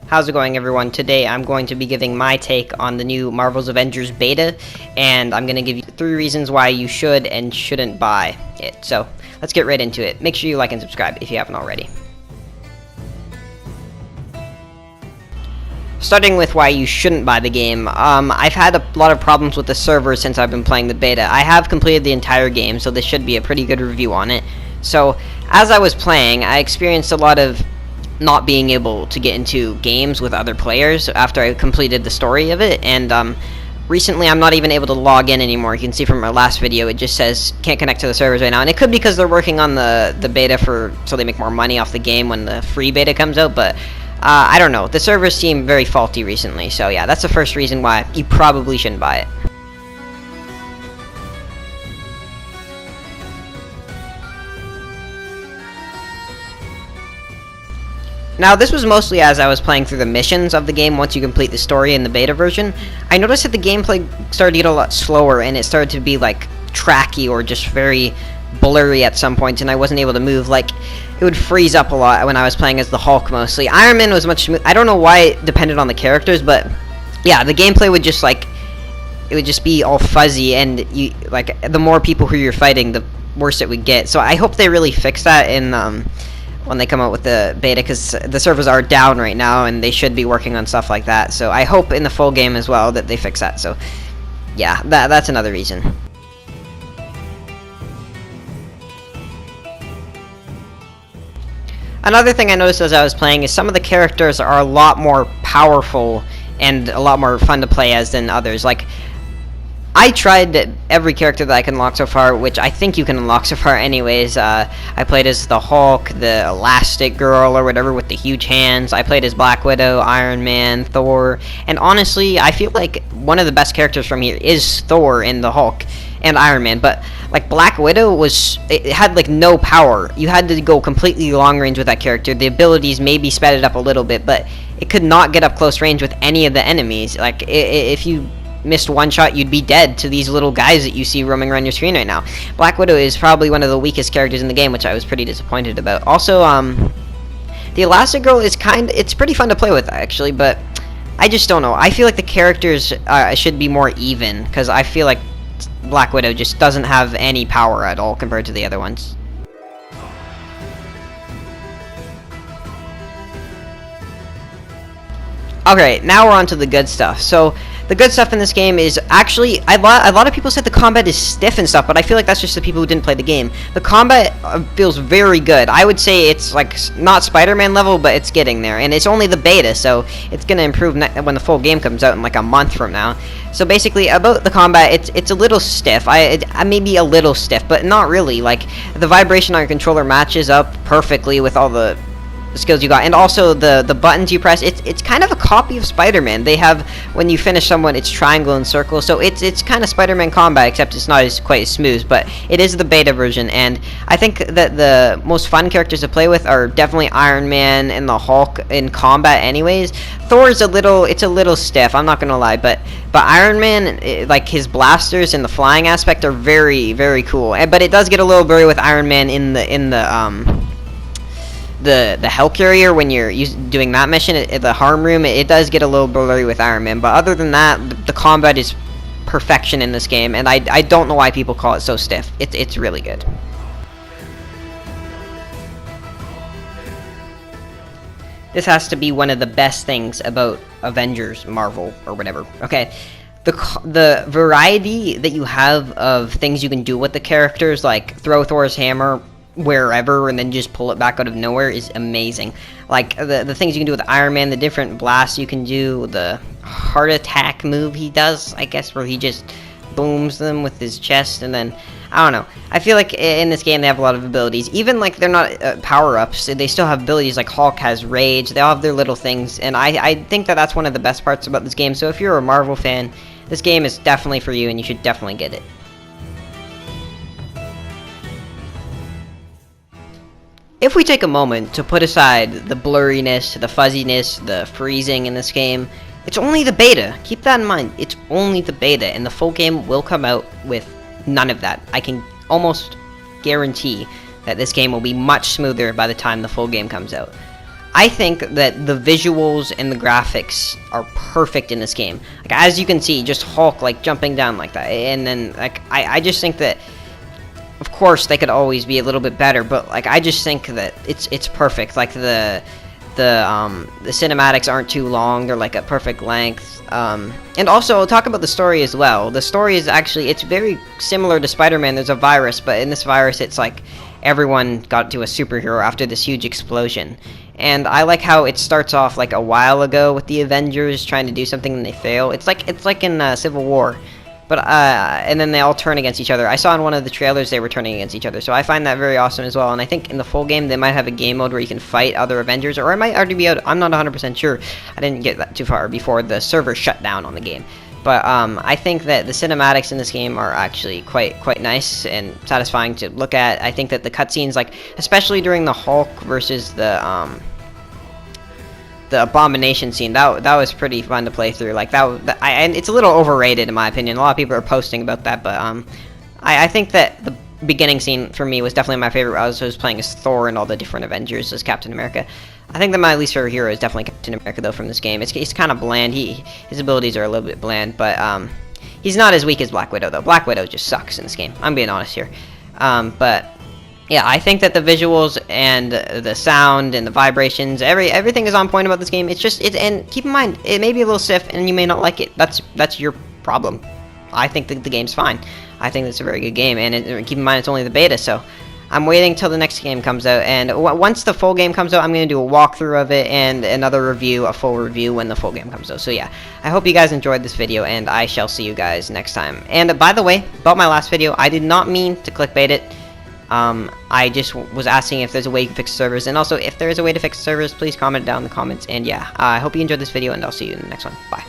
How's it going, everyone? Today I'm going to be giving my take on the new Marvel's Avengers beta, and I'm going to give you 3 reasons why you should and shouldn't buy it. So let's get right into it. Make sure you like and subscribe if you haven't already. Starting with why you shouldn't buy the game, I've had a lot of problems with the server since I've been playing the beta. I have completed the entire game, so this should be a pretty good review on it. So, as I was playing, I experienced a lot of not being able to get into games with other players after I completed the story of it, and recently I'm not even able to log in anymore. You can see from my last video, it just says can't connect to the servers right now, and it could be because they're working on the beta so they make more money off the game when the free beta comes out, but I don't know. The servers seem very faulty recently, so yeah, that's the first reason why you probably shouldn't buy it. Now, this was mostly as I was playing through the missions of the game once you complete the story in the beta version. I noticed that the gameplay started to get a lot slower, and it started to be, like, tracky or just very blurry at some points, and I wasn't able to move. Like, it would freeze up a lot when I was playing as the Hulk mostly. Iron Man was much smooth. I don't know why it depended on the characters, but yeah, the gameplay would just, like, it would just be all fuzzy, and you, like, the more people who you're fighting, the worse it would get. So I hope they really fix that in when they come out with the beta, because the servers are down right now and they should be working on stuff like that. So I hope in the full game as well that they fix that. So yeah, that's another reason. Another thing I noticed as I was playing is some of the characters are a lot more powerful and a lot more fun to play as than others. Like, I tried every character that I can unlock so far, which I think you can unlock so far anyways. I played as the Hulk, the Elastic Girl, or whatever, with the huge hands. I played as Black Widow, Iron Man, Thor, and honestly, I feel like one of the best characters from here is Thor and the Hulk and Iron Man, but like Black Widow it had like no power. You had to go completely long range with that character. The abilities maybe sped it up a little bit, but it could not get up close range with any of the enemies. Like, if you missed one shot, you'd be dead to these little guys that you see roaming around your screen right now. Black Widow is probably one of the weakest characters in the game, which I was pretty disappointed about. Also, the Elastic Girl is it's pretty fun to play with, actually, but I just don't know. I feel like the characters should be more even, because I feel like Black Widow just doesn't have any power at all compared to the other ones. Okay, now we're on to the good stuff. So, the good stuff in this game is actually, a lot of people said the combat is stiff and stuff, but I feel like that's just the people who didn't play the game. The combat feels very good. I would say it's like not Spider-Man level, but it's getting there, and it's only the beta, so it's gonna improve when the full game comes out in like a month from now. So basically, about the combat, it's a little stiff. I maybe a little stiff, but not really. Like, the vibration on your controller matches up perfectly with all the skills you got, and also the buttons you press, it's kind of a copy of Spider-Man. They have, when you finish someone, it's triangle and circle, so it's kind of Spider-Man combat, except it's not quite as smooth, but it is the beta version, and I think that the most fun characters to play with are definitely Iron Man and the Hulk in combat anyways. Thor is a little stiff, I'm not gonna lie, but Iron Man, like his blasters and the flying aspect are very, very cool, but it does get a little blurry with Iron Man in the Helicarrier when you're doing that mission at the harm room. It does get a little blurry with Iron Man, but other than that, the combat is perfection in this game, and I don't know why people call it so stiff. It's really good. This has to be one of the best things about Avengers, Marvel, or whatever. Okay, the variety that you have of things you can do with the characters, like throw Thor's hammer wherever and then just pull it back out of nowhere, is amazing. Like the things you can do with Iron Man, the different blasts you can do, the heart attack move he does, I guess, where he just booms them with his chest, and then I don't know. I feel like in this game they have a lot of abilities. Even like they're not power-ups, they still have abilities. Like Hulk has rage. They all have their little things, and I think that that's one of the best parts about this game. So if you're a Marvel fan, this game is definitely for you, and you should definitely get it. If we take a moment to put aside the blurriness, the fuzziness, the freezing in this game, it's only the beta. Keep that in mind. It's only the beta, and the full game will come out with none of that. I can almost guarantee that this game will be much smoother by the time the full game comes out. I think that the visuals and the graphics are perfect in this game. Like, as you can see, just Hulk like jumping down like that, and then like I just think that, of course, they could always be a little bit better, but like I just think that it's perfect. Like the cinematics aren't too long; they're like a perfect length. And also, I'll talk about the story as well. The story is actually, it's very similar to Spider-Man. There's a virus, but in this virus, it's like everyone got to a superhero after this huge explosion. And I like how it starts off like a while ago with the Avengers trying to do something and they fail. It's like in Civil War. But and then they all turn against each other. I saw in one of the trailers they were turning against each other, so I find that very awesome as well. And I think in the full game they might have a game mode where you can fight other Avengers, or it might already be out. I'm not 100% sure. I didn't get that too far before the server shut down on the game. But I think that the cinematics in this game are actually quite nice and satisfying to look at. I think that the cutscenes, like especially during the Hulk versus the Abomination scene, that was pretty fun to play through. Like and it's a little overrated in my opinion. A lot of people are posting about that, but I think that the beginning scene for me was definitely my favorite. I was playing as Thor and all the different Avengers as Captain America. I think that my least favorite hero is definitely Captain America though from this game. It's kind of bland. His abilities are a little bit bland, but he's not as weak as Black Widow though. Black Widow just sucks in this game. I'm being honest here, but. Yeah, I think that the visuals and the sound and the vibrations, everything is on point about this game. It's just and keep in mind, it may be a little stiff and you may not like it. That's your problem. I think that the game's fine. I think it's a very good game, and keep in mind it's only the beta, so I'm waiting till the next game comes out. And once the full game comes out, I'm going to do a walkthrough of it and another review, a full review when the full game comes out. So yeah, I hope you guys enjoyed this video, and I shall see you guys next time. And by the way, about my last video, I did not mean to clickbait it. I just was asking if there's a way you can fix servers, and also if there is a way to fix servers, please comment down in the comments. And yeah, I hope you enjoyed this video, and I'll see you in the next one. Bye.